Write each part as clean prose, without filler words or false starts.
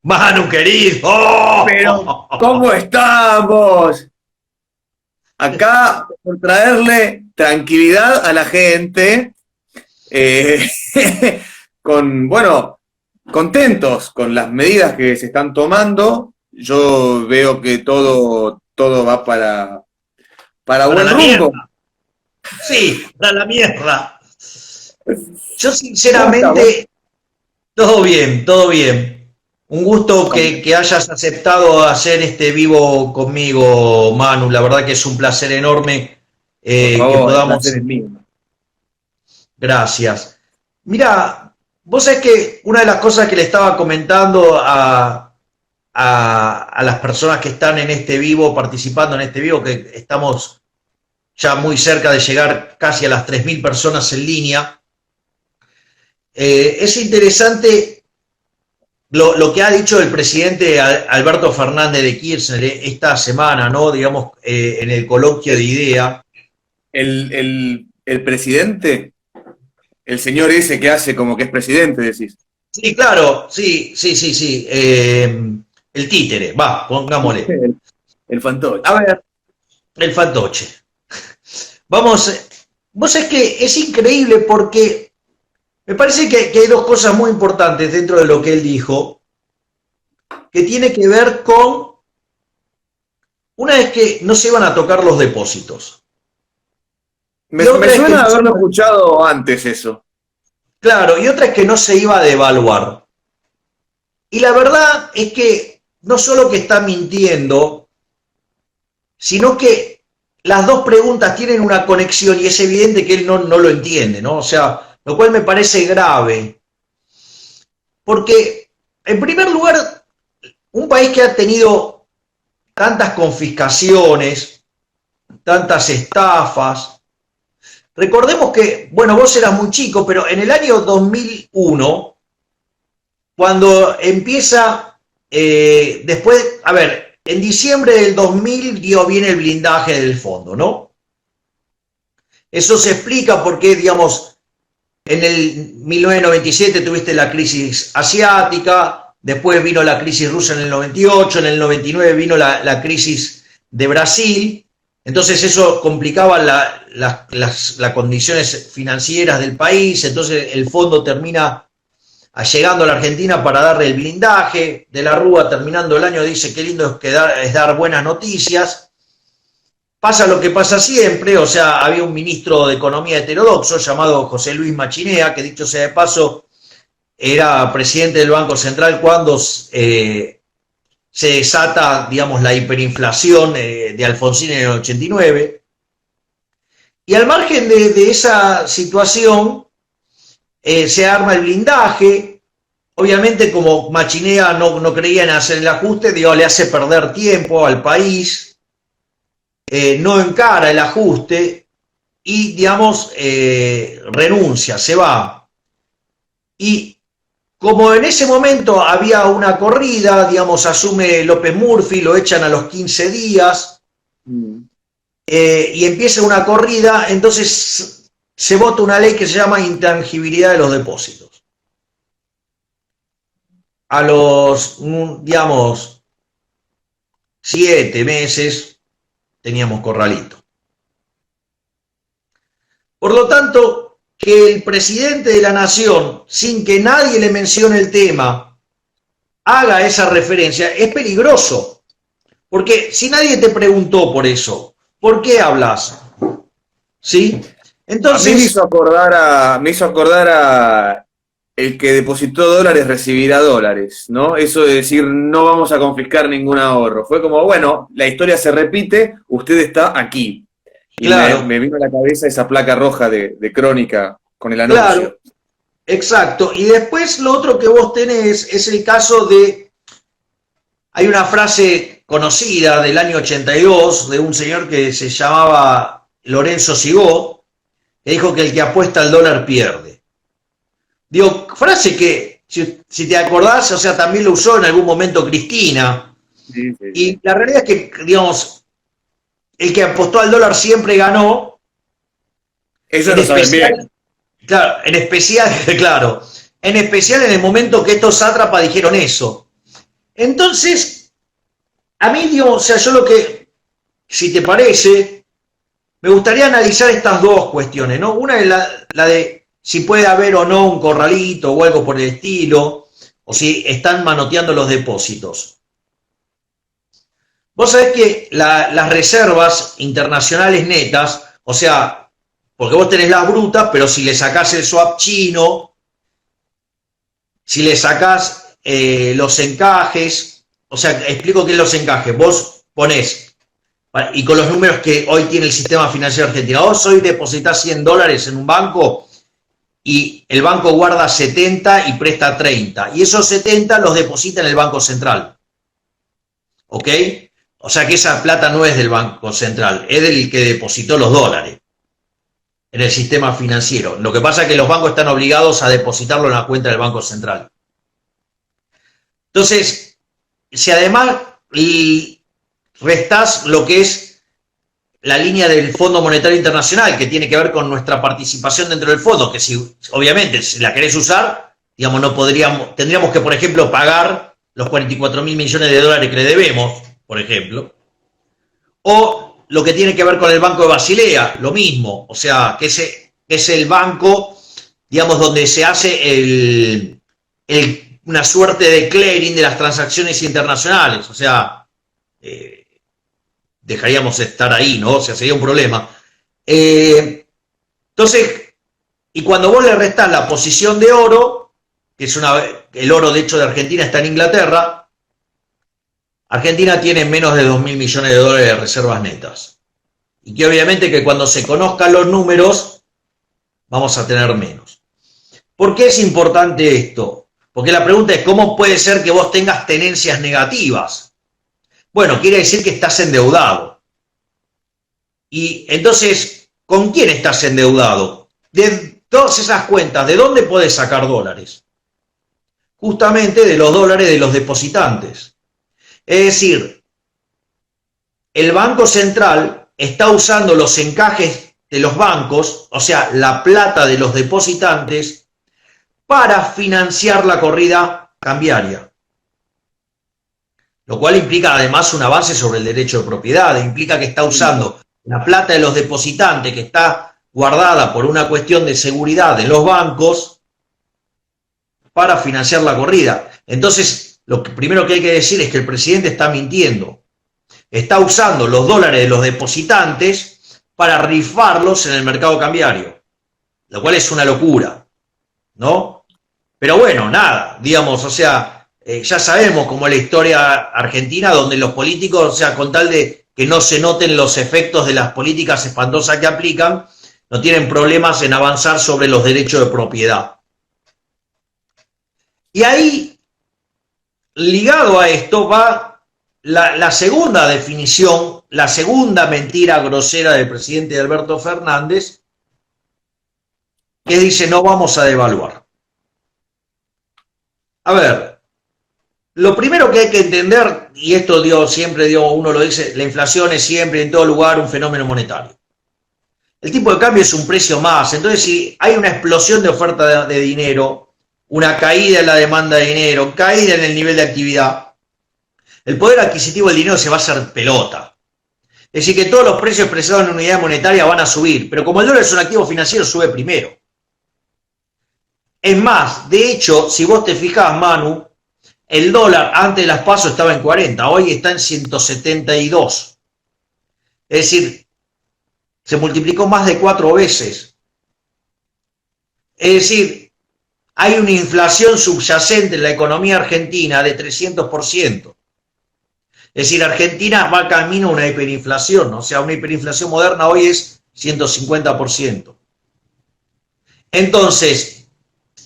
Manu, querido. ¡Oh! Pero, ¿cómo estamos? Acá por traerle tranquilidad a la gente, eh, bueno, contentos con las medidas que se están tomando. Yo veo que todo va para Para buen la rumbo. mierda. Sí, para la mierda. Yo ¿Cómo estamos? sinceramente, todo bien, todo bien. Un gusto que hayas aceptado hacer este vivo conmigo, Manu. La verdad que es un placer enorme Por que favor, el placer podamos. es mío. Gracias. Mira, vos sabés que una de las cosas que le estaba comentando a las personas que están en este vivo, participando en este vivo, que estamos ya muy cerca de llegar casi a las 3.000 personas en línea. Es interesante lo que ha dicho el presidente Alberto Fernández de Kirchner esta semana, ¿no? Digamos, en el coloquio de IDEA. El presidente, el señor ese que hace como que es presidente, decís. Sí, claro, sí, sí, sí, sí. El títere, va, pongámosle. El fantoche. A ver, el fantoche. Vamos, vos sabés que es increíble porque me parece que hay dos cosas muy importantes dentro de lo que él dijo, que tiene que ver con, una es que no se iban a tocar los depósitos, y Me otra es que suena no se haberlo iba, escuchado antes eso. claro, y otra es que no se iba a devaluar. Y la verdad es que no solo que está mintiendo, sino que las dos preguntas tienen una conexión y es evidente que él no lo entiende, ¿no? O sea, lo cual me parece grave, porque en primer lugar, un país que ha tenido tantas confiscaciones, tantas estafas. Recordemos que, bueno, vos eras muy chico, pero en el año 2001, cuando empieza, después, a ver, en diciembre del 2000 dio bien el blindaje del fondo, ¿no? Eso se explica porque, digamos, en el 1997 tuviste la crisis asiática, después vino la crisis rusa en el 98, en el 99 vino la crisis de Brasil, entonces eso complicaba las condiciones financieras del país, entonces el fondo termina llegando a la Argentina para darle el blindaje, de la Rúa terminando el año dice qué lindo es dar buenas noticias, pasa lo que pasa siempre, o sea, había un ministro de Economía heterodoxo llamado José Luis Machinea, que dicho sea de paso, era presidente del Banco Central cuando se desata, digamos, la hiperinflación de Alfonsín en el 89. Y al margen de esa situación, se arma el blindaje. Obviamente, como Machinea no creía en hacer el ajuste, digo, le hace perder tiempo al país, no encara el ajuste y, digamos, renuncia, se va. Y como en ese momento había una corrida, digamos, asume López Murphy, lo echan a los 15 días y empieza una corrida, entonces se vota una ley que se llama intangibilidad de los depósitos. A los, digamos, 7 meses teníamos corralito. Por lo tanto, que el presidente de la nación, sin que nadie le mencione el tema, haga esa referencia, es peligroso. Porque si nadie te preguntó por eso, ¿por qué hablas? ¿Sí? A mí Entonces, me hizo acordar a el que depositó dólares recibirá dólares, ¿no? Eso de decir no vamos a confiscar ningún ahorro. Fue como, bueno, la historia se repite, usted está aquí. Y claro, me vino a la cabeza esa placa roja de Crónica con el claro, anuncio. exacto. Y después lo otro que vos tenés es el caso de, hay una frase conocida del año 82 de un señor que se llamaba Lorenzo Sigó, que dijo que el que apuesta al dólar pierde. Digo, frase que, si te acordás, o sea, también lo usó en algún momento Cristina. Sí, sí, sí. Y la realidad es que, digamos, el que apostó al dólar siempre ganó, Ellos en lo saben bien. especial, claro, en especial, claro, en especial en el momento que estos sátrapas dijeron eso. Entonces, a mí, digamos, o sea, yo lo que, si te parece, me gustaría analizar estas dos cuestiones, ¿no? Una es la de si puede haber o no un corralito o algo por el estilo, o si están manoteando los depósitos. Vos sabés que las reservas internacionales netas, o sea, porque vos tenés las brutas, pero si le sacás el swap chino, si le sacás los encajes, o sea, explico qué es los encajes. Vos ponés, y con los números que hoy tiene el sistema financiero argentino, vos hoy depositas $100 en un banco y el banco guarda 70 y presta 30. Y esos 70 los deposita en el Banco Central. ¿Ok? O sea que esa plata no es del Banco Central, es del que depositó los dólares en el sistema financiero. Lo que pasa es que los bancos están obligados a depositarlo en la cuenta del Banco Central. Entonces, si además restás lo que es la línea del Fondo Monetario Internacional, que tiene que ver con nuestra participación dentro del fondo, que si obviamente si la querés usar, digamos, no podríamos, tendríamos que, por ejemplo, pagar los 44.000 millones de dólares que le debemos, por ejemplo, o lo que tiene que ver con el Banco de Basilea, lo mismo, o sea, que es el banco, digamos, donde se hace una suerte de clearing de las transacciones internacionales, o sea, dejaríamos de estar ahí, ¿no? O sea, sería un problema. Entonces, y cuando vos le restás la posición de oro, que es el oro de hecho de Argentina está en Inglaterra, Argentina tiene menos de 2.000 millones de dólares de reservas netas. Y que obviamente que cuando se conozcan los números, vamos a tener menos. ¿Por qué es importante esto? Porque la pregunta es, ¿cómo puede ser que vos tengas tenencias negativas? Bueno, quiere decir que estás endeudado. Y entonces, ¿con quién estás endeudado? De todas esas cuentas, ¿de dónde podés sacar dólares? Justamente de los dólares de los depositantes. Es decir, el Banco Central está usando los encajes de los bancos, o sea, la plata de los depositantes, para financiar la corrida cambiaria. Lo cual implica además un avance sobre el derecho de propiedad, implica que está usando la plata de los depositantes que está guardada por una cuestión de seguridad de los bancos para financiar la corrida. Entonces, lo primero que hay que decir es que el presidente está mintiendo. Está usando los dólares de los depositantes para rifarlos en el mercado cambiario, lo cual es una locura, ¿no? Pero bueno, nada, digamos, o sea, ya sabemos cómo es la historia argentina, donde los políticos, o sea, con tal de que no se noten los efectos de las políticas espantosas que aplican, no tienen problemas en avanzar sobre los derechos de propiedad. Y ahí, ligado a esto, va la segunda definición, la segunda mentira grosera del presidente Alberto Fernández, que dice no vamos a devaluar. A ver, lo primero que hay que entender, y esto uno lo dice, la inflación es siempre en todo lugar un fenómeno monetario. El tipo de cambio es un precio más, entonces si hay una explosión de oferta de dinero, una caída en la demanda de dinero, caída en el nivel de actividad, el poder adquisitivo del dinero se va a hacer pelota. Es decir, que todos los precios expresados en unidad monetaria van a subir, pero como el dólar es un activo financiero, sube primero. Es más, de hecho, si vos te fijás, Manu, el dólar antes de las PASO estaba en 40, hoy está en 172. Es decir, se multiplicó más de 4 veces. Es decir, hay una inflación subyacente en la economía argentina de 300%. Es decir, Argentina va camino a una hiperinflación, o sea, una hiperinflación moderna hoy es 150%. Entonces,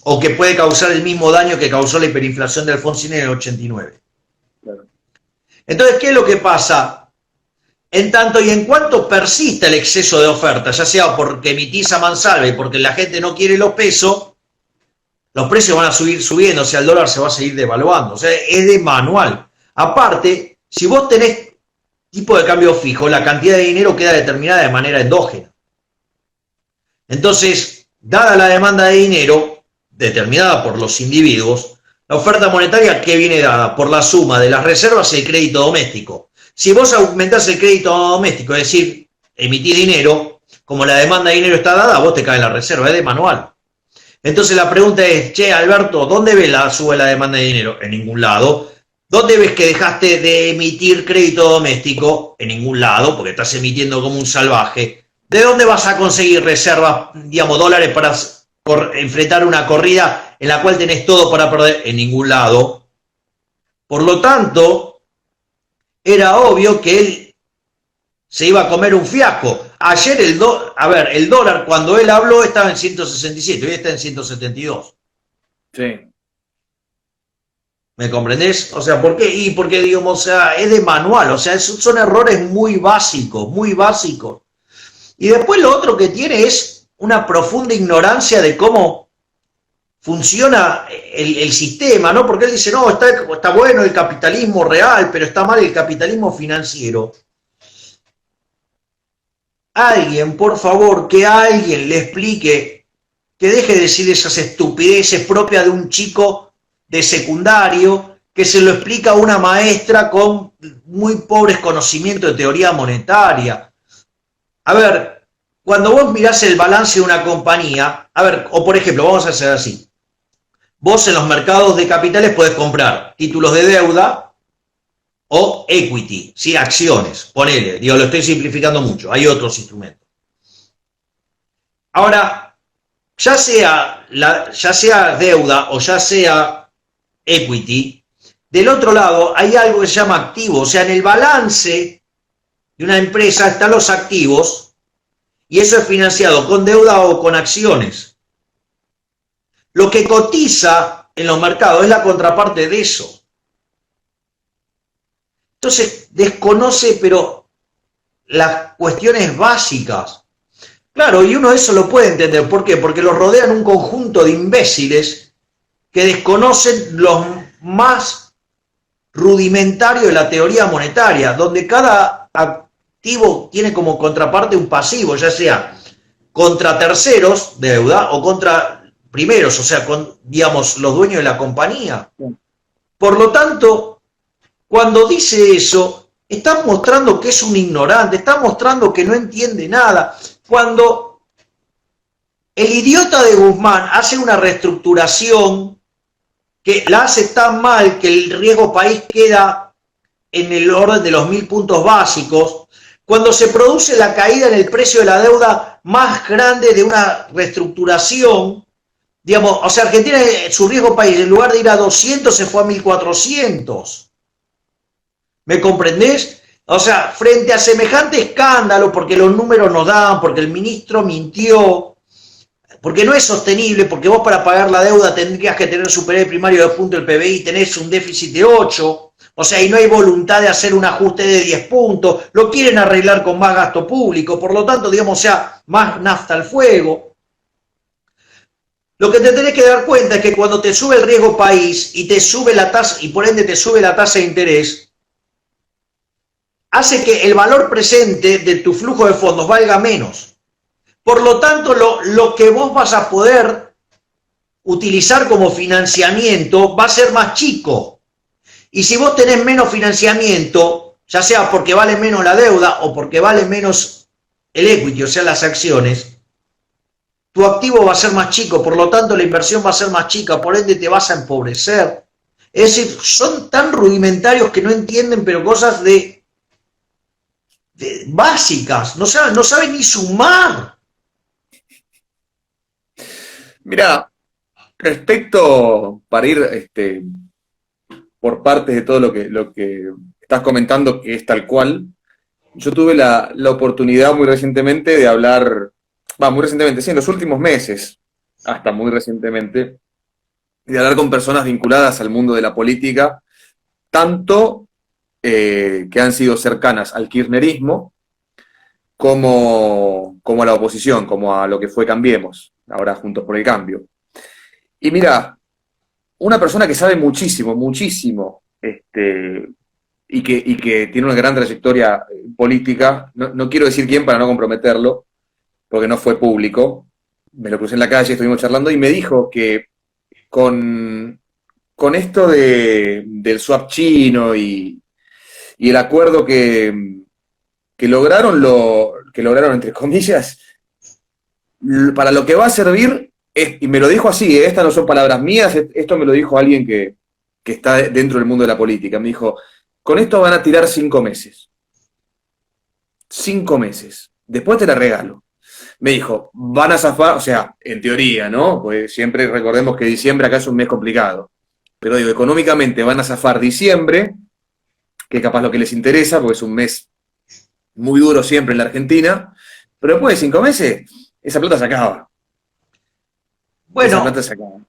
o que puede causar el mismo daño que causó la hiperinflación de Alfonsín en el 89. Claro. Entonces, ¿qué es lo que pasa? En tanto y en cuanto persista el exceso de oferta, ya sea porque emitís a mansalva y porque la gente no quiere los pesos, los precios van a seguir subiendo, o sea, el dólar se va a seguir devaluando, o sea, es de manual. Aparte, si vos tenés tipo de cambio fijo, la cantidad de dinero queda determinada de manera endógena. Entonces, dada la demanda de dinero, determinada por los individuos, La oferta monetaria que viene dada por la suma de las reservas y el crédito doméstico. Si vos aumentás el crédito doméstico, es decir, emitís dinero, como la demanda de dinero está dada, vos te cae la reserva, es de manual. Entonces la pregunta es, che, Alberto, ¿dónde ves la suba de la demanda de dinero? En ningún lado. ¿Dónde ves que dejaste de emitir crédito doméstico? En ningún lado, porque estás emitiendo como un salvaje. ¿De dónde vas a conseguir reservas, digamos, dólares para enfrentar una corrida en la cual tenés todo para perder? En ningún lado. Por lo tanto, era obvio que él se iba a comer un fiasco. Ayer el dólar cuando él habló estaba en 167, hoy está en 172. Sí. ¿Me comprendés? O sea, ¿por qué? Y porque, digamos, o sea, es de manual, o sea, son errores muy básicos, muy básicos. Y después lo otro que tiene es una profunda ignorancia de cómo funciona el sistema, ¿no? Porque él dice, no, está bueno el capitalismo real, pero está mal el capitalismo financiero. Alguien, por favor, que alguien le explique, que deje de decir esas estupideces propias de un chico de secundario, que se lo explica a una maestra con muy pobres conocimientos de teoría monetaria. A ver, cuando vos mirás el balance de una compañía, a ver, o por ejemplo, vamos a hacer así, vos en los mercados de capitales podés comprar títulos de deuda o equity, ¿sí? Acciones, ponele, digo, lo estoy simplificando mucho, hay otros instrumentos. Ahora, ya sea deuda o ya sea equity, del otro lado hay algo que se llama activo, o sea, en el balance de una empresa están los activos y eso es financiado con deuda o con acciones. Lo que cotiza en los mercados es la contraparte de eso. Entonces desconoce, pero las cuestiones básicas. Claro, y uno eso lo puede entender. ¿Por qué? Porque los rodean un conjunto de imbéciles que desconocen los más rudimentarios de la teoría monetaria, donde cada activo tiene como contraparte un pasivo, ya sea contra terceros, deuda, o contra primeros, o sea, con, digamos, los dueños de la compañía. Por lo tanto, cuando dice eso, está mostrando que es un ignorante, está mostrando que no entiende nada. Cuando el idiota de Guzmán hace una reestructuración que la hace tan mal que el riesgo país queda en el orden de los 1000 puntos básicos, cuando se produce la caída en el precio de la deuda más grande de una reestructuración, digamos, o sea, Argentina, su riesgo país, en lugar de ir a 200, se fue a 1400. ¿Me comprendés? O sea, frente a semejante escándalo, porque los números no dan, porque el ministro mintió, porque no es sostenible, porque vos para pagar la deuda tendrías que tener superávit primario de punto del PBI, tenés un déficit de 8, o sea, y no hay voluntad de hacer un ajuste de 10 puntos, lo quieren arreglar con más gasto público, por lo tanto, digamos, o sea, más nafta al fuego. Lo que te tenés que dar cuenta es que cuando te sube el riesgo país y te sube la tasa, y por ende te sube la tasa de interés, hace que el valor presente de tu flujo de fondos valga menos. Por lo tanto, lo que vos vas a poder utilizar como financiamiento va a ser más chico. Y si vos tenés menos financiamiento, ya sea porque vale menos la deuda o porque vale menos el equity, o sea, las acciones, tu activo va a ser más chico, por lo tanto la inversión va a ser más chica, por ende te vas a empobrecer. Es decir, son tan rudimentarios que no entienden, pero cosas de básicas, no saben ni sumar. Mira, respecto, para ir por partes de todo lo que estás comentando, que es tal cual, yo tuve la oportunidad muy recientemente de hablar, muy recientemente, sí, en los últimos meses, hasta muy recientemente, de hablar con personas vinculadas al mundo de la política, tanto que han sido cercanas al kirchnerismo, como a la oposición, como a lo que fue Cambiemos, ahora Juntos por el Cambio. Y mira, una persona que sabe muchísimo, muchísimo, y que tiene una gran trayectoria política, no quiero decir quién para no comprometerlo, porque no fue público, me lo crucé en la calle, estuvimos charlando, y me dijo que con con esto del swap chino y el acuerdo que lograron, que lograron, entre comillas, para lo que va a servir, y me lo dijo así, estas no son palabras mías, esto me lo dijo alguien que está dentro del mundo de la política, me dijo, con esto van a tirar 5 meses. 5 meses. Después te la regalo. Me dijo, van a zafar, o sea, en teoría, ¿no? Pues siempre recordemos que diciembre acá es un mes complicado. Pero digo, económicamente van a zafar diciembre, que es capaz lo que les interesa, porque es un mes muy duro siempre en la Argentina, pero después de 5 meses, esa plata se acaba. Bueno, esa plata se acaba.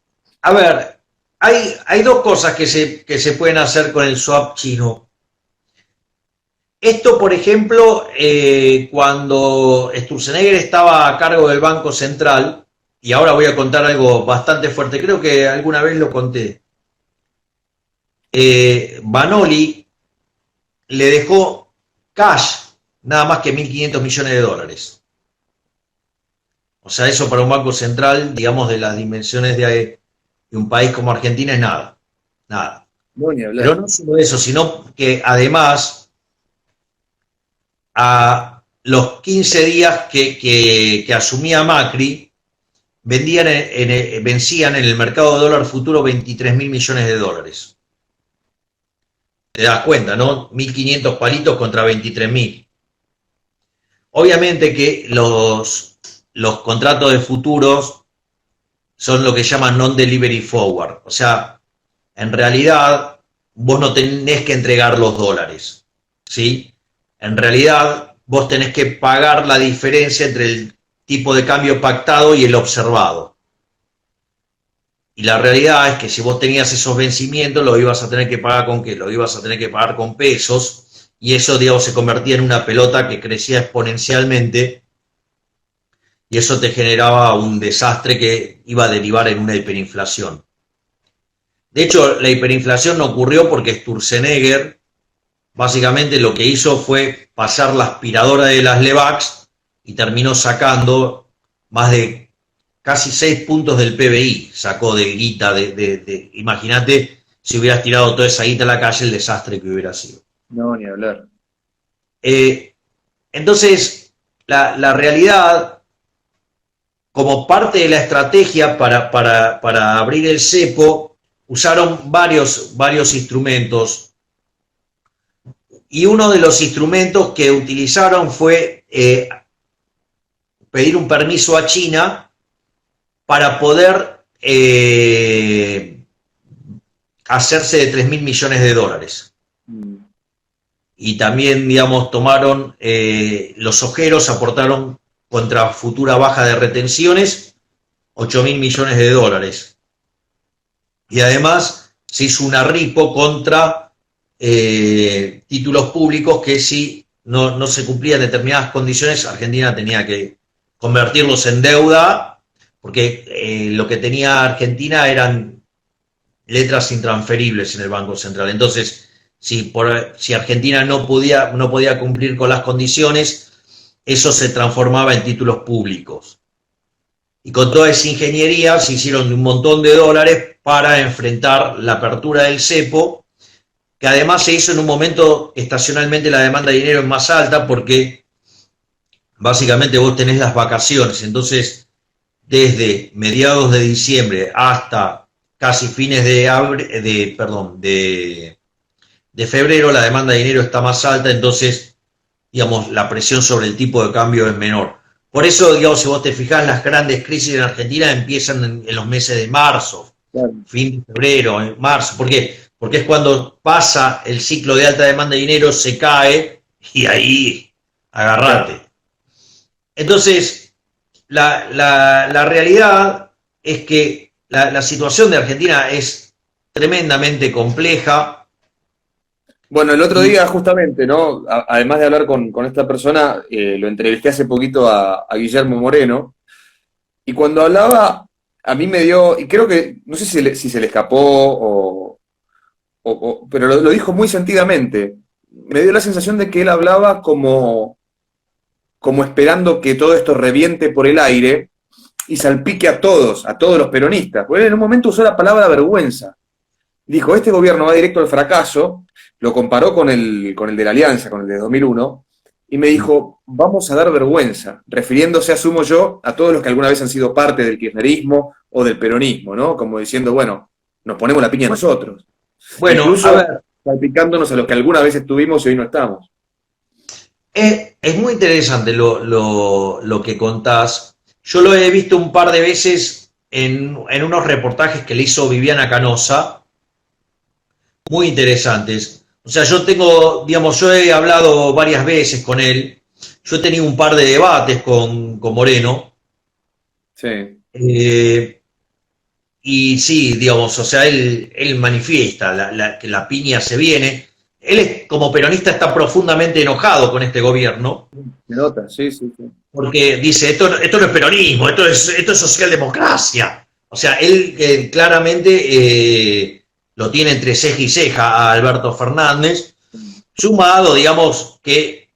a ver, hay dos cosas que se pueden hacer con el swap chino. Esto, por ejemplo, cuando Sturzenegger estaba a cargo del Banco Central, y ahora voy a contar algo bastante fuerte, creo que alguna vez lo conté. Banoli le dejó cash nada más que 1.500 millones de dólares. O sea, eso para un banco central, digamos, de las dimensiones de un país como Argentina es nada. Nada. No, ni hablar. Pero no solo eso, sino que además, a los 15 días que asumía Macri, vencían en el mercado de dólar futuro 23.000 millones de dólares. Te das cuenta, ¿no? 1.500 palitos contra 23.000. Obviamente que los contratos de futuros son lo que llaman non-delivery forward. O sea, en realidad vos no tenés que entregar los dólares, ¿sí? En realidad vos tenés que pagar la diferencia entre el tipo de cambio pactado y el observado. Y la realidad es que si vos tenías esos vencimientos, lo ibas a tener que pagar ¿con qué? Lo ibas a tener que pagar con pesos, y eso, digamos, se convertía en una pelota que crecía exponencialmente, y eso te generaba un desastre que iba a derivar en una hiperinflación. De hecho, la hiperinflación no ocurrió porque Sturzenegger básicamente lo que hizo fue pasar la aspiradora de las Levax y terminó sacando más de casi 6 puntos del PBI, sacó de guita, imagínate si hubieras tirado toda esa guita a la calle, el desastre que hubiera sido. No, ni hablar. Entonces, la realidad, como parte de la estrategia para abrir el cepo, usaron varios instrumentos, y uno de los instrumentos que utilizaron fue pedir un permiso a China para poder hacerse de 3.000 millones de dólares. Y también, digamos, tomaron los ojeros, aportaron contra futura baja de retenciones 8.000 millones de dólares. Y además se hizo una ripo contra títulos públicos que si no se cumplían determinadas condiciones, Argentina tenía que convertirlos en deuda, porque lo que tenía Argentina eran letras intransferibles en el Banco Central. Entonces, si Argentina no podía cumplir con las condiciones, eso se transformaba en títulos públicos. Y con toda esa ingeniería se hicieron un montón de dólares para enfrentar la apertura del cepo, que además se hizo en un momento estacionalmente la demanda de dinero es más alta, porque básicamente vos tenés las vacaciones. Entonces, desde mediados de diciembre hasta casi fines de febrero, la demanda de dinero está más alta, entonces, digamos, la presión sobre el tipo de cambio es menor. Por eso, digamos, si vos te fijás, las grandes crisis en Argentina empiezan en los meses de marzo, claro, fin de febrero, en marzo. ¿Por qué? Porque es cuando pasa el ciclo de alta demanda de dinero, se cae, y ahí agarrate. Claro. Entonces, la realidad es que la situación de Argentina es tremendamente compleja. Bueno, el otro día justamente, ¿no? Además de hablar con esta persona, lo entrevisté hace poquito a Guillermo Moreno, y cuando hablaba, a mí me dio, y creo que, no sé si se le escapó, pero lo dijo muy sentidamente, me dio la sensación de que él hablaba como esperando que todo esto reviente por el aire y salpique a todos los peronistas, porque él en un momento usó la palabra vergüenza. dijo, este gobierno va directo al fracaso, lo comparó con el de la Alianza, con el de 2001, y me dijo, vamos a dar vergüenza, refiriéndose, asumo yo, a todos los que alguna vez han sido parte del kirchnerismo o del peronismo, ¿no? Como diciendo, bueno, nos ponemos la piña nosotros. Bueno, a Incluso ver, salpicándonos a los que alguna vez estuvimos y hoy no estamos. es muy interesante lo que contás. Yo lo he visto un par de veces en unos reportajes que le hizo Viviana Canosa, muy interesantes. O sea, yo tengo, digamos, yo he hablado varias veces con él, yo he tenido un par de debates con Moreno, Sí, eh, y sí, digamos, o sea, él manifiesta que la piña se viene. Él como peronista está profundamente enojado con este gobierno, se nota, sí, sí, sí. porque dice, esto no es peronismo, esto es socialdemocracia. O sea, él claramente lo tiene entre ceja y ceja a Alberto Fernández, sumado, digamos, que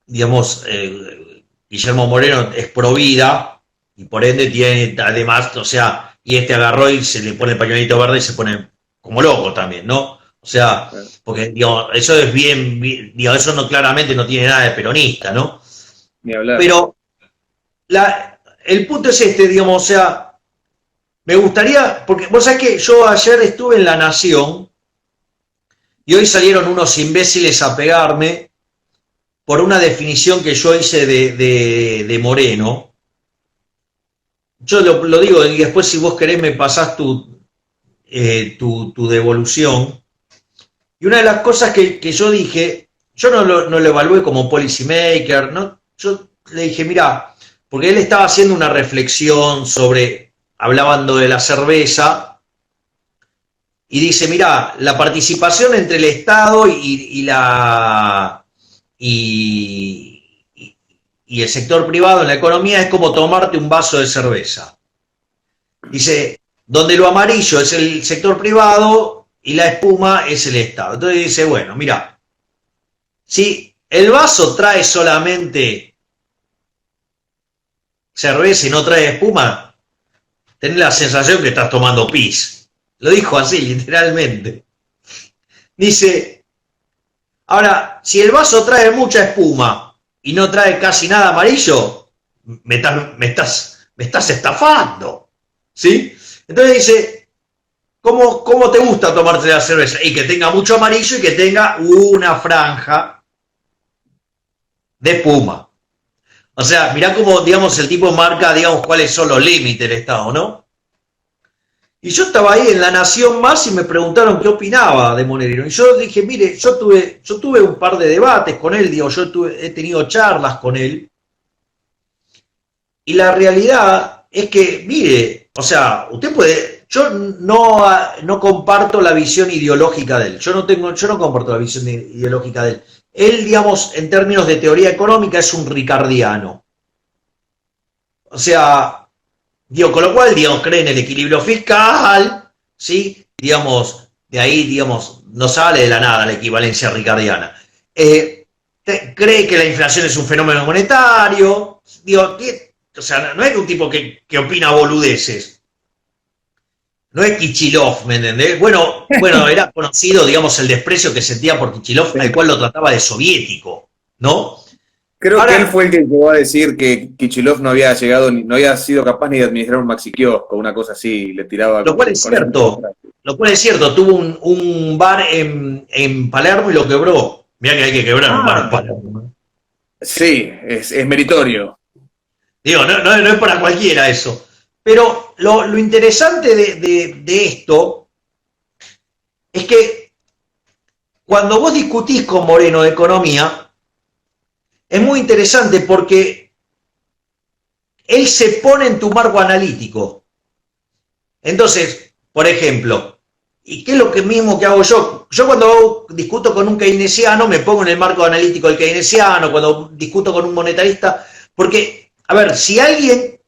Guillermo Moreno es pro vida y por ende tiene además, o sea, y este agarró y se le pone el pañuelito verde y se pone como loco también, ¿no? O sea, Claro. porque digamos, eso es digamos, eso no claramente no tiene nada de peronista, ¿no? Ni hablar. Pero el punto es este, digamos, o sea, me gustaría, porque vos sabés que yo ayer estuve en La Nación y hoy salieron unos imbéciles a pegarme por una definición que yo hice de Moreno. Yo lo digo y después si vos querés me pasás tu devolución. Y una de las cosas que yo dije, yo no lo evalué como policy maker, ¿no? Yo le dije, mirá, porque él estaba haciendo una reflexión sobre, hablando de la cerveza, y dice, mirá, la participación entre el Estado y el sector privado en la economía es como tomarte un vaso de cerveza. Dice, donde lo amarillo es el sector privado y la espuma es el Estado. Entonces dice, bueno, mira, si el vaso trae solamente cerveza y no trae espuma, tenés la sensación que estás tomando pis. Lo dijo así, literalmente. Dice, ahora, si el vaso trae mucha espuma y no trae casi nada amarillo, me estás estafando. ¿Sí? Entonces dice, ¿cómo te gusta tomarte la cerveza? Y que tenga mucho amarillo y que tenga una franja de espuma. O sea, mirá cómo, digamos, el tipo marca, digamos, cuáles son los límites del Estado, ¿no? Y yo estaba ahí en La Nación Más y me preguntaron qué opinaba de Monedero. Y yo dije, mire, yo tuve un par de debates con él, digo, he tenido charlas con él. Y la realidad es que, mire, o sea, usted puede, yo no comparto la visión ideológica de él, yo no comparto la visión ideológica de él. Él, digamos, en términos de teoría económica, es un ricardiano. O sea, digo, con lo cual, digamos, cree en el equilibrio fiscal, ¿sí? Digamos, de ahí, digamos, no sale de la nada la equivalencia ricardiana. Cree que la inflación es un fenómeno monetario, digo, o sea, no es un tipo que opina boludeces. No es Kichilov, ¿me entendés? Bueno, era conocido, digamos, el desprecio que sentía por Kichilov, al cual lo trataba de soviético, ¿no? Creo que él Ahora, fue el que llegó a decir que Kichilov no había llegado, no había sido capaz ni de administrar un maxi kiosco, una cosa así, le tiraba lo cual es con esa misma cierto, frase. tuvo un bar en Palermo y lo quebró. Mirá que hay que quebrar un bar en Ah, Palermo. sí, es meritorio. Digo, no es para cualquiera eso. Pero lo interesante de esto es que cuando vos discutís con Moreno de economía, es muy interesante porque él se pone en tu marco analítico. Entonces, por ejemplo, ¿y qué es lo que mismo que hago yo? Yo cuando discuto con un keynesiano me pongo en el marco analítico del keynesiano, cuando discuto con un monetarista, porque, a ver, si alguien,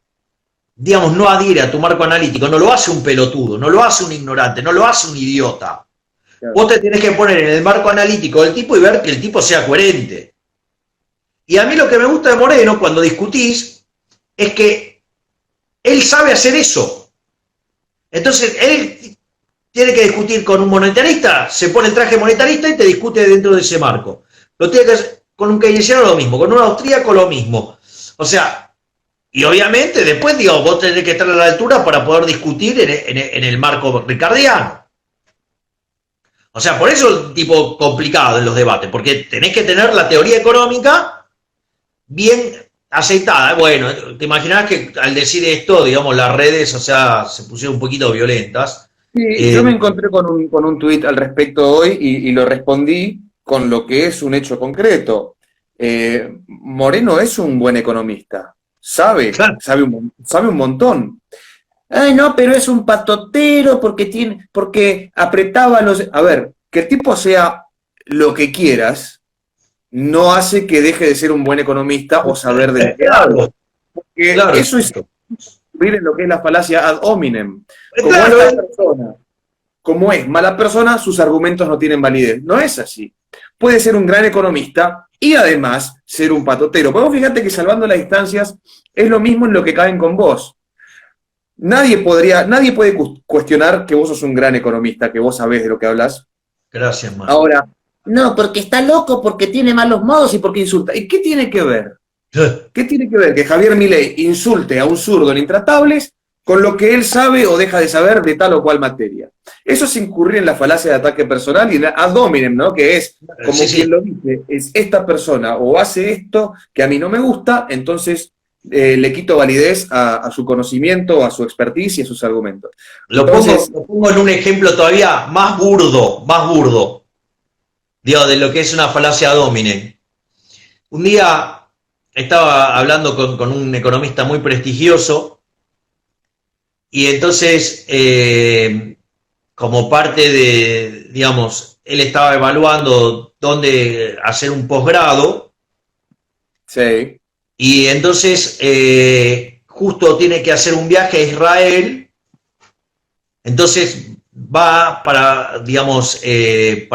digamos, no adhiere a tu marco analítico, no lo hace un pelotudo, no lo hace un ignorante, no lo hace un idiota. Claro. Vos te tenés que poner en el marco analítico del tipo y ver que el tipo sea coherente. Y a mí lo que me gusta de Moreno cuando discutís es que él sabe hacer eso. Entonces, él tiene que discutir con un monetarista, se pone el traje monetarista y te discute dentro de ese marco. Lo tiene que hacer con un keynesiano lo mismo, con un austríaco lo mismo. O sea, y obviamente después, digo, vos tenés que estar a la altura para poder discutir en el marco ricardiano. O sea, por eso es un tipo complicado en los debates, porque tenés que tener la teoría económica bien aceitada. Bueno, te imaginás que al decir esto, digamos, las redes, o sea, se pusieron un poquito violentas. Sí, yo me encontré con un tuit al respecto hoy y lo respondí con lo que es un hecho concreto. Moreno es un buen economista, Claro, sabe un montón. Ay, no, pero es un patotero porque apretaba los... A ver, que el tipo sea lo que quieras, no hace que deje de ser un buen economista o saber de lo que habla. claro, Porque claro, eso es vivir en lo que es la falacia ad hominem. Como claro, esta persona, como es mala persona, sus argumentos no tienen validez. No es así. Puede ser un gran economista y además ser un patotero. Pero vos fíjate que salvando las distancias es lo mismo en lo que caen con vos. Nadie puede cuestionar que vos sos un gran economista, que vos sabés de lo que hablas. gracias, Marco. Ahora, no, porque está loco, porque tiene malos modos y porque insulta. ¿Y qué tiene que ver? ¿Qué tiene que ver que Javier Milei insulte a un zurdo en Intratables con lo que él sabe o deja de saber de tal o cual materia? Eso es incurrir en la falacia de ataque personal y en ad hominem, ¿no? Que es como Sí, quien sí. lo dice, es esta persona o hace esto que a mí no me gusta, entonces le quito validez a su conocimiento, a su expertise y a sus argumentos. Entonces, Lo pongo en un ejemplo todavía más burdo, digo, de lo que es una falacia domine. Un día estaba hablando con un economista muy prestigioso y entonces, como parte de, digamos, él estaba evaluando dónde hacer un posgrado sí, y entonces justo tiene que hacer un viaje a Israel, entonces va para, digamos, y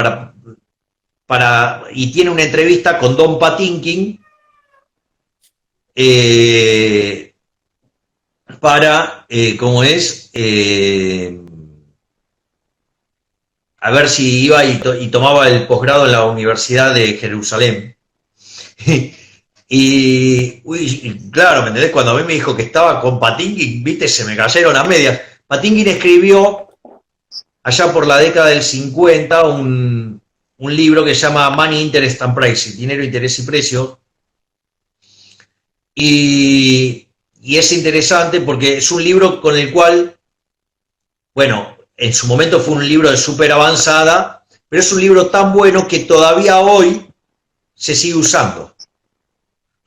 tiene una entrevista con Don Patinkin eh, para, ¿cómo es? A ver si iba y tomaba el posgrado en la Universidad de Jerusalén. Y claro, ¿me entendés? Cuando a mí me dijo que estaba con Patinkin, viste, se me cayeron las medias. Patinkin escribió allá por la década del 50 un libro que se llama Money, Interest and Prices, Dinero, Interés y Precio. Y es interesante porque es un libro con el cual, bueno, en su momento fue un libro de súper avanzada, pero es un libro tan bueno que todavía hoy se sigue usando.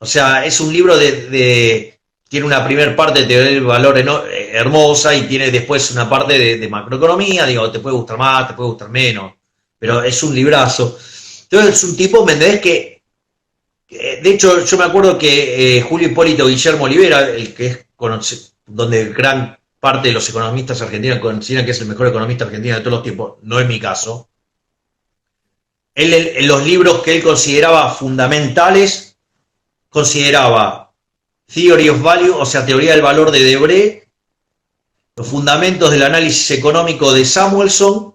O sea, es un libro tiene una primera parte de teoría del valor hermosa y tiene después una parte de macroeconomía, digo, te puede gustar más, te puede gustar menos, pero es un librazo. Entonces es un tipo, ¿me entendés? De hecho, yo me acuerdo que Julio Hipólito Guillermo Olivera, el que es donde gran parte de los economistas argentinos consideran que es el mejor economista argentino de todos los tiempos, no es mi caso. Él, en los libros que él consideraba fundamentales, consideraba Theory of Value, o sea, Teoría del Valor de Debré, los fundamentos del análisis económico de Samuelson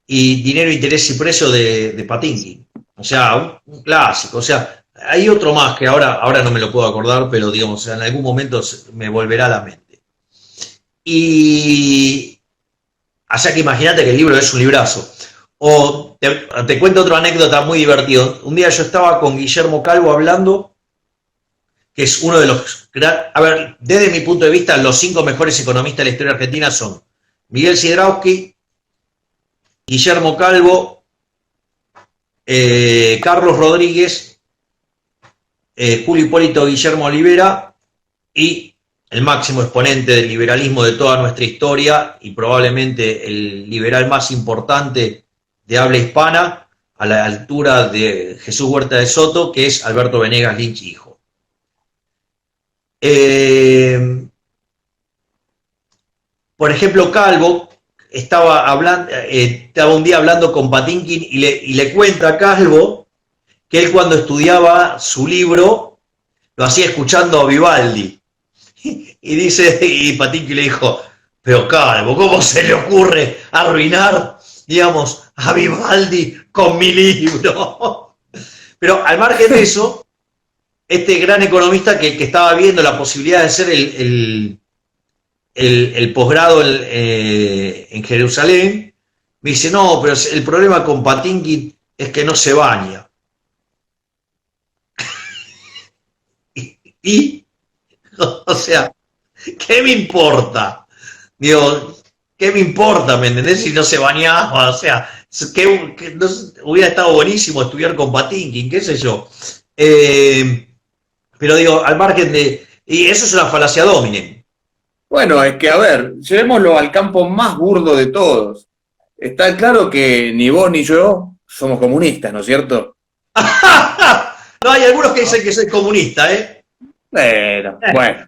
y Dinero, Interés y Precio de Patinkin. O sea, un clásico. O sea, hay otro más que ahora no me lo puedo acordar, pero digamos, en algún momento me volverá a la mente. O sea que imagínate que el libro es un librazo. O te cuento otra anécdota muy divertida. Un día yo estaba con Guillermo Calvo hablando, que es uno de los... A ver, desde mi punto de vista, los 5 mejores economistas de la historia argentina son Miguel Sidrausky, Guillermo Calvo, Carlos Rodríguez, Julio Hipólito Guillermo Olivera y el máximo exponente del liberalismo de toda nuestra historia y probablemente el liberal más importante de habla hispana, a la altura de Jesús Huerta de Soto, que es Alberto Venegas Lynch, hijo. Por ejemplo, Calvo estaba un día hablando con Patinkin y le cuenta a Calvo que él cuando estudiaba su libro lo hacía escuchando a Vivaldi. Y Patinkin le dijo, Pero Calvo, ¿cómo se le ocurre arruinar, digamos, a Vivaldi con mi libro? Pero al margen de eso, este gran economista que estaba viendo la posibilidad de hacer el posgrado en Jerusalén, me dice, no, pero el problema con Patinkin es que no se baña. Y, o sea, ¿qué me importa? Digo, ¿qué me importa, me entendés? Si no se bañaba, o sea, no, hubiera estado buenísimo estudiar con Patinkin, qué sé yo. Pero digo, al margen de... Y eso es una falacia domine. Bueno, es que, a ver, llevémoslo al campo más burdo de todos. Está claro que ni vos ni yo somos comunistas, ¿no es cierto? No, hay algunos que dicen que soy comunista, ¿eh? Bueno.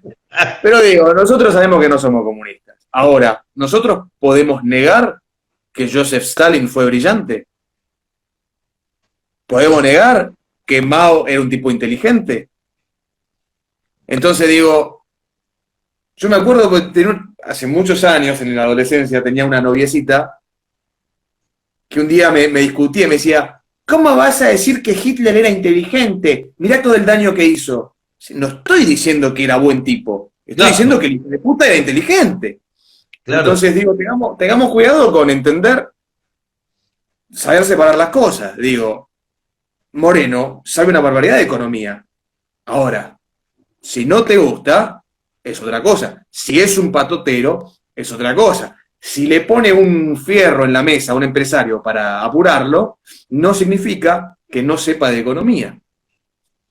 Pero digo, nosotros sabemos que no somos comunistas. Ahora, ¿nosotros podemos negar que Joseph Stalin fue brillante? ¿Podemos negar que Mao era un tipo inteligente? Entonces digo, yo me acuerdo que hace muchos años, en la adolescencia, tenía una noviecita que un día me discutía y me decía, ¿cómo vas a decir que Hitler era inteligente? Mirá todo el daño que hizo. No estoy diciendo que era buen tipo, estoy diciendo que el hijo de puta era inteligente. Claro. Entonces digo, tengamos cuidado con entender, saber separar las cosas. Digo, Moreno sabe una barbaridad de economía. Ahora, si no te gusta, es otra cosa. Si es un patotero, es otra cosa. Si le pone un fierro en la mesa a un empresario para apurarlo, no significa que no sepa de economía.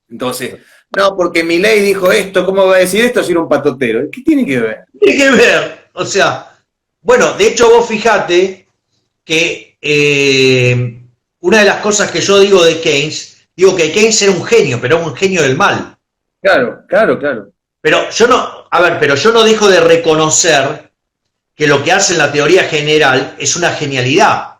Entonces, no, porque Milei dijo esto, ¿cómo va a decir esto si era un patotero? ¿Qué tiene que ver? Tiene que ver, o sea, bueno, de hecho vos fijate que una de las cosas que yo digo de Keynes, digo que Keynes era un genio, pero era un genio del mal. Claro, claro, claro. Pero yo no dejo de reconocer que lo que hace en la teoría general es una genialidad.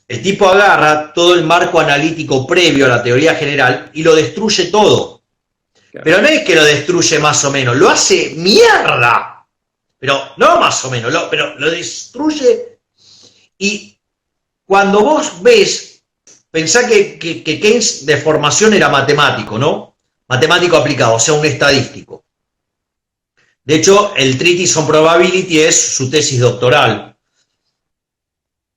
El tipo agarra todo el marco analítico previo a la teoría general y lo destruye todo. Claro. Pero no es que lo destruye más o menos, lo hace mierda. Pero no más o menos, pero lo destruye. Y cuando vos ves, pensá que Keynes de formación era matemático, ¿no? Matemático aplicado, o sea, un estadístico. De hecho, el Treatise on Probability es su tesis doctoral.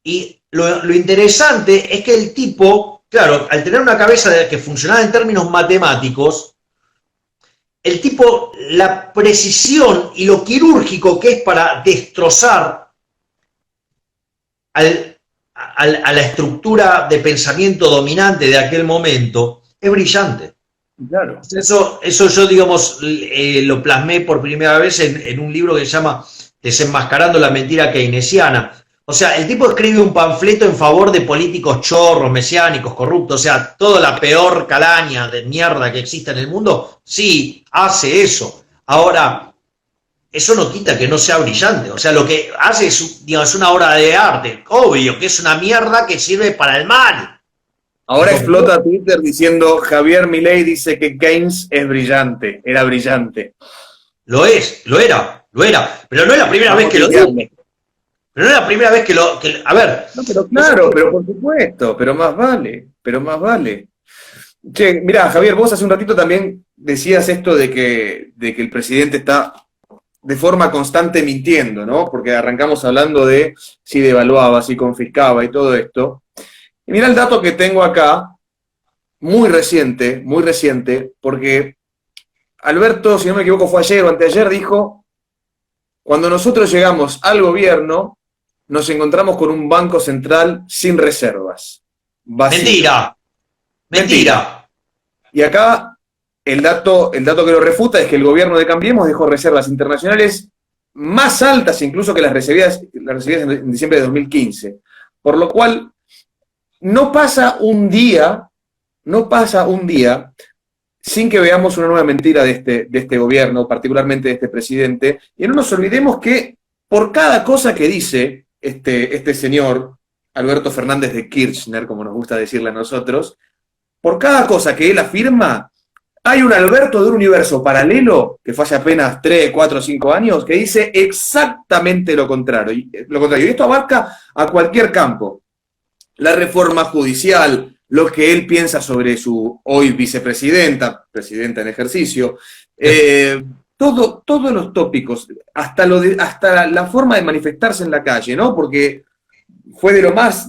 Y lo interesante es que el tipo, claro, al tener una cabeza que funcionaba en términos matemáticos, el tipo, la precisión y lo quirúrgico que es para destrozar a la estructura de pensamiento dominante de aquel momento, es brillante. Claro. Eso yo, digamos, lo plasmé por primera vez en un libro que se llama Desenmascarando la mentira keynesiana. O sea, el tipo escribe un panfleto en favor de políticos chorros, mesiánicos, corruptos, o sea, toda la peor calaña de mierda que existe en el mundo, sí, hace eso. Ahora, eso no quita que no sea brillante. O sea, lo que hace es, digamos, una obra de arte. Obvio que es una mierda que sirve para el mal. Ahora explota Twitter diciendo, Javier Milei dice que Keynes es brillante, era brillante. Lo era. Pero no es la primera vez que lo digo. Pero no es la primera vez que lo... a ver. No, pero claro, pero por supuesto, pero más vale. Che, mirá, Javier, vos hace un ratito también decías esto de que el presidente está de forma constante mintiendo, ¿no? Porque arrancamos hablando de si devaluaba, si confiscaba y todo esto. Y mirá el dato que tengo acá, muy reciente, porque Alberto, si no me equivoco, fue ayer o anteayer, dijo, cuando nosotros llegamos al gobierno, nos encontramos con un banco central sin reservas. Vacío. Mentira. Y acá el dato que lo refuta es que el gobierno de Cambiemos dejó reservas internacionales más altas incluso que las recibidas en diciembre de 2015. Por lo cual, no pasa un día sin que veamos una nueva mentira de este gobierno, particularmente de este presidente, y no nos olvidemos que por cada cosa que dice este señor, Alberto Fernández de Kirchner, como nos gusta decirle a nosotros, por cada cosa que él afirma, Hay un Alberto de un universo paralelo, que fue hace apenas 3, 4, 5 años, que dice exactamente lo contrario. Y esto abarca a cualquier campo. La reforma judicial, lo que él piensa sobre su hoy vicepresidenta, presidenta en ejercicio, todos los tópicos, hasta la forma de manifestarse en la calle, ¿no? Porque fue de lo más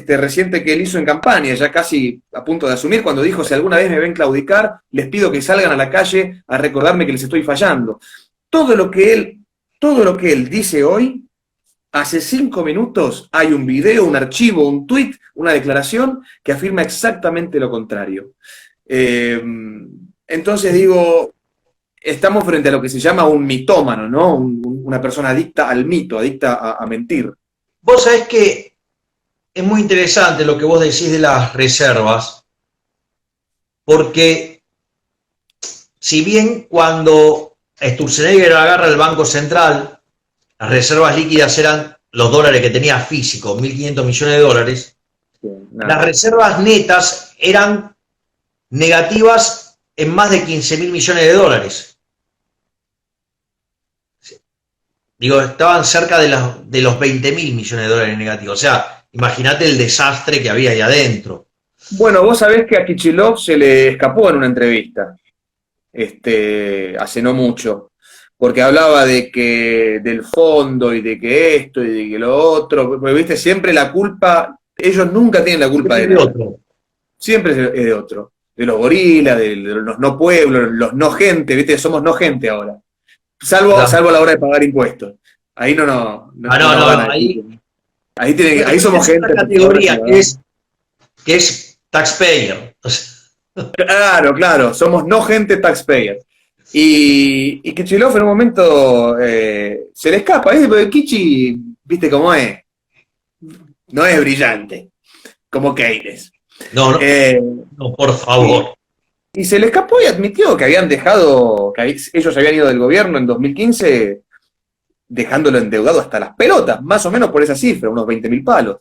reciente que él hizo en campaña, ya casi a punto de asumir, cuando dijo: si alguna vez me ven claudicar, les pido que salgan a la calle a recordarme que les estoy fallando. Todo lo que él dice hoy, hace 5 minutos hay un video, un archivo, un tuit, una declaración que afirma exactamente lo contrario. Entonces digo, estamos frente a lo que se llama un mitómano, ¿no? Una persona adicta al mito, adicta a mentir. Vos sabés que es muy interesante lo que vos decís de las reservas, porque si bien cuando Sturzenegger agarra el Banco Central, las reservas líquidas eran los dólares que tenía físico, 1.500 millones de dólares, las reservas netas eran negativas en más de 15.000 millones de dólares. Digo, estaban cerca de los 20.000 millones de dólares negativos. O sea, imagínate el desastre que había ahí adentro. Bueno, vos sabés que a Kicillof se le escapó en una entrevista, hace no mucho, porque hablaba del fondo y de que esto y de que lo otro, porque viste, siempre la culpa, ellos nunca tienen la culpa de nada. Otro. Siempre es de otro, de los gorilas, de los no pueblos, los no gente, viste, somos no gente ahora. Salvo a la hora de pagar impuestos. Ahí no ahí somos gente. Una categoría que es taxpayer. Claro, somos no gente taxpayer. Y Kicillof en un momento se le escapa, porque Kichi, viste cómo es, no es brillante, como Keynes. No, por favor. Y se le escapó y admitió que habían dejado, ellos habían ido del gobierno en 2015 dejándolo endeudado hasta las pelotas, más o menos por esa cifra, unos 20.000 palos.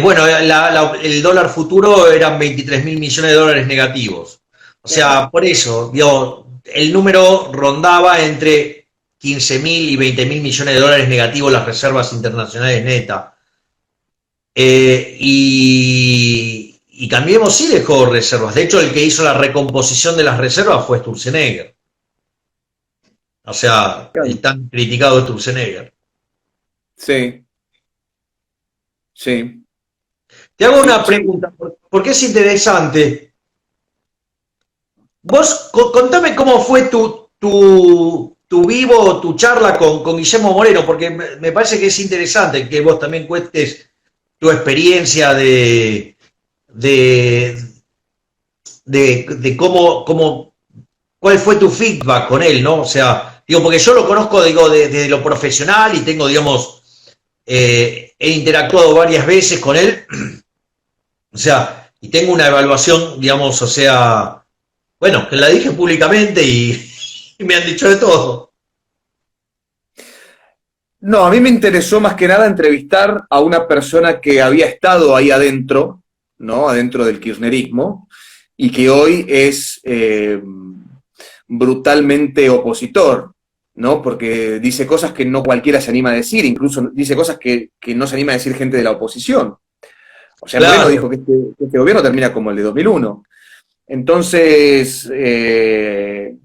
Bueno, el dólar futuro eran 23.000 millones de dólares negativos. O sea, por eso, digo, el número rondaba entre 15.000 y 20.000 millones de dólares negativos las reservas internacionales netas. Y Cambiemos sí dejó reservas. De hecho, el que hizo la recomposición de las reservas fue Sturzenegger. O sea, el tan criticado Sturzenegger. Sí. Sí. Te hago una pregunta, porque es interesante. Vos, contame cómo fue tu vivo, tu charla con Guillermo Moreno, porque me parece que es interesante que vos también cuentes tu experiencia de cómo, cuál fue tu feedback con él, ¿no? O sea, digo, porque yo lo conozco, digo, desde lo profesional y tengo, digamos, he interactuado varias veces con él, o sea, y tengo una evaluación, digamos, o sea, bueno, que la dije públicamente y me han dicho de todo. No, a mí me interesó más que nada entrevistar a una persona que había estado ahí adentro, ¿no? Adentro del kirchnerismo, y que hoy es brutalmente opositor, ¿no? Porque dice cosas que no cualquiera se anima a decir, incluso dice cosas que no se anima a decir gente de la oposición. O sea, claro. Moreno dijo que este gobierno termina como el de 2001. Entonces,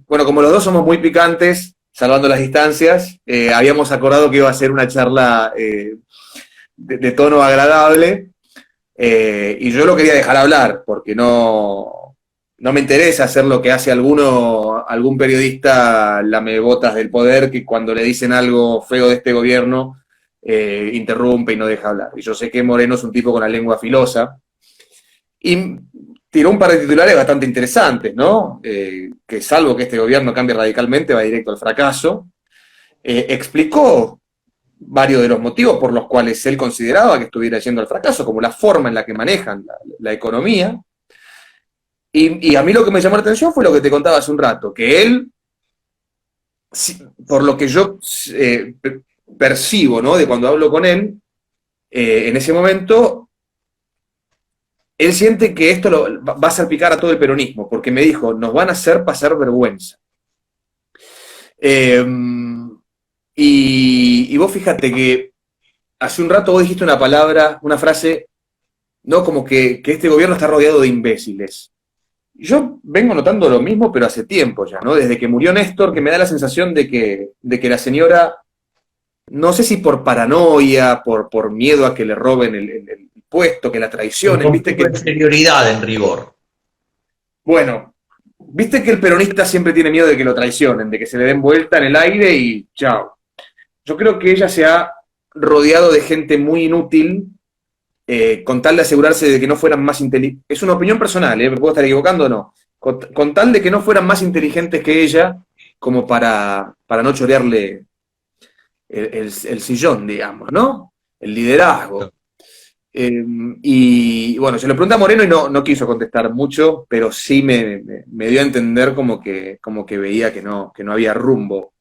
bueno, como los dos somos muy picantes, salvando las distancias, habíamos acordado que iba a ser una charla de tono agradable, y yo lo quería dejar hablar, porque no me interesa hacer lo que hace algún periodista lamebotas del poder, que cuando le dicen algo feo de este gobierno, interrumpe y no deja hablar. Y yo sé que Moreno es un tipo con la lengua filosa, y tiró un par de titulares bastante interesantes, ¿no? Que salvo que este gobierno cambie radicalmente, va directo al fracaso. Explicó varios de los motivos por los cuales él consideraba que estuviera yendo al fracaso, como la forma en la que manejan la economía. Y a mí lo que me llamó la atención fue lo que te contaba hace un rato, que él, por lo que yo percibo, ¿no? De cuando hablo con él, en ese momento él siente que esto va a salpicar a todo el peronismo, porque me dijo, nos van a hacer pasar vergüenza. Y vos fíjate que hace un rato vos dijiste una palabra, una frase, ¿no? Como que este gobierno está rodeado de imbéciles. Yo vengo notando lo mismo, pero hace tiempo ya, ¿no? Desde que murió Néstor, que me da la sensación de que la señora, no sé si por paranoia, por miedo a que le roben el puesto, que la traicionen, viste que... inferioridad en rigor. Bueno, viste que el peronista siempre tiene miedo de que lo traicionen, de que se le den vuelta en el aire y chao. Yo creo que ella se ha rodeado de gente muy inútil, con tal de asegurarse de que no fueran más inteligentes. Es una opinión personal, me puedo estar equivocando o no. Con tal de que no fueran más inteligentes que ella, como para no chorearle el sillón, digamos, ¿no? El liderazgo. Y bueno, se lo pregunté a Moreno y no quiso contestar mucho, pero sí me dio a entender como que veía que no había rumbo.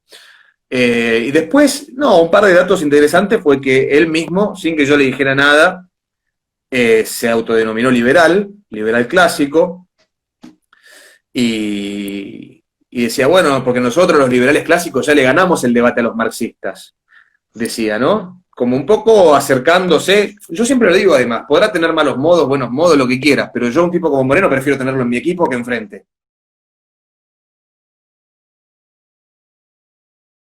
Y después, un par de datos interesantes fue que él mismo, sin que yo le dijera nada, se autodenominó liberal clásico, y decía, bueno, porque nosotros los liberales clásicos ya le ganamos el debate a los marxistas, decía, ¿no? Como un poco acercándose, yo siempre lo digo además, podrá tener malos modos, buenos modos, lo que quieras, pero yo un tipo como Moreno prefiero tenerlo en mi equipo que enfrente.